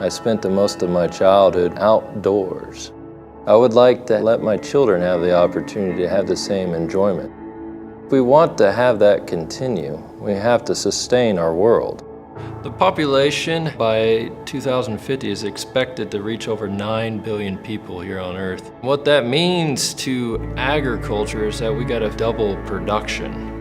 I spent the most of my childhood outdoors. I would like to let my children have the opportunity to have the same enjoyment. If we want to have that continue, we have to sustain our world. The population by 2050 is expected to reach over 9 billion people here on Earth. What that means to agriculture is that we got to double production.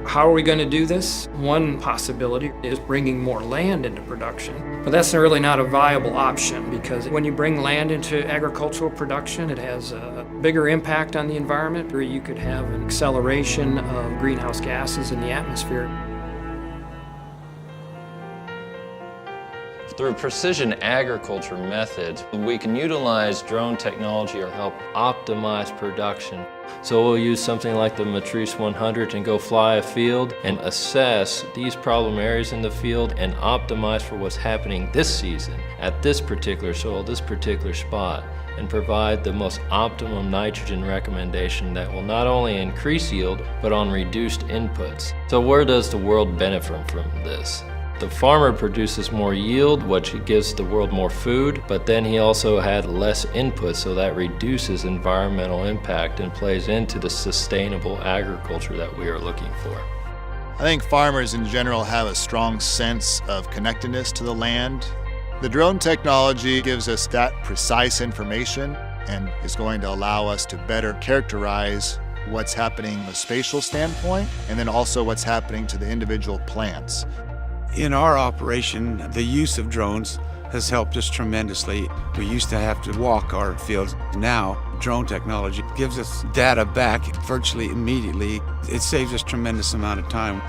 How are we going to do this? One possibility is bringing more land into production, but that's really not a viable option because when you bring land into agricultural production, it has a bigger impact on the environment, or you could have an acceleration of greenhouse gases in the atmosphere. Through precision agriculture methods, we can utilize drone technology to help optimize production. So we'll use something like the Matrice 100 and go fly a field and assess these problem areas in the field and optimize for what's happening this season at this particular soil, this particular spot, and provide the most optimum nitrogen recommendation that will not only increase yield, but on reduced inputs. So where does the world benefit from this? The farmer produces more yield, which gives the world more food, but then he also had less input, so that reduces environmental impact and plays into the sustainable agriculture that we are looking for. I think farmers in general have a strong sense of connectedness to the land. The drone technology gives us that precise information and is going to allow us to better characterize what's happening from a spatial standpoint and then also what's happening to the individual plants. In our operation, the use of drones has helped us tremendously. We used to have to walk our fields. Now, drone technology gives us data back virtually immediately. It saves us a tremendous amount of time.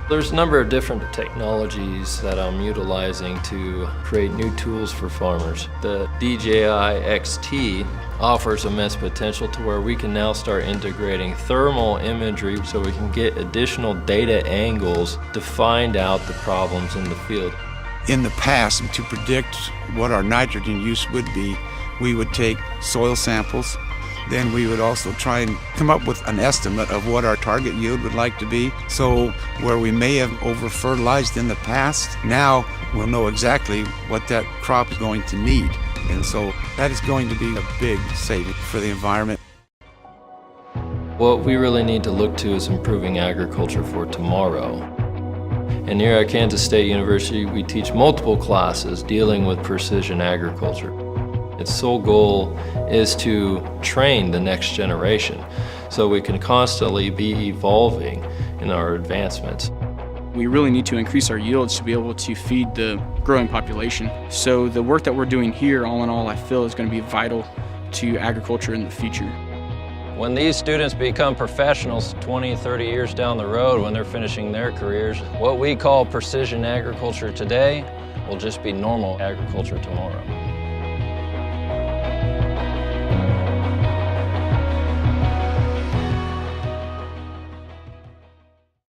There's a number of different technologies that I'm utilizing to create new tools for farmers. The DJI XT offers immense potential to where we can now start integrating thermal imagery so we can get additional data angles to find out the problems in the field. In the past, to predict what our nitrogen use would be, we would take soil samples. Then we would also try and come up with an estimate of what our target yield would like to be. So where we may have over-fertilized in the past, now we'll know exactly what that crop is going to need. And so that is going to be a big saving for the environment. What we really need to look to is improving agriculture for tomorrow. And here at Kansas State University, we teach multiple classes dealing with precision agriculture. Its sole goal is to train the next generation so we can constantly be evolving in our advancements. We really need to increase our yields to be able to feed the growing population. So the work that we're doing here, all in all, I feel is going to be vital to agriculture in the future. When these students become professionals 20, 30 years down the road when they're finishing their careers, what we call precision agriculture today will just be normal agriculture tomorrow.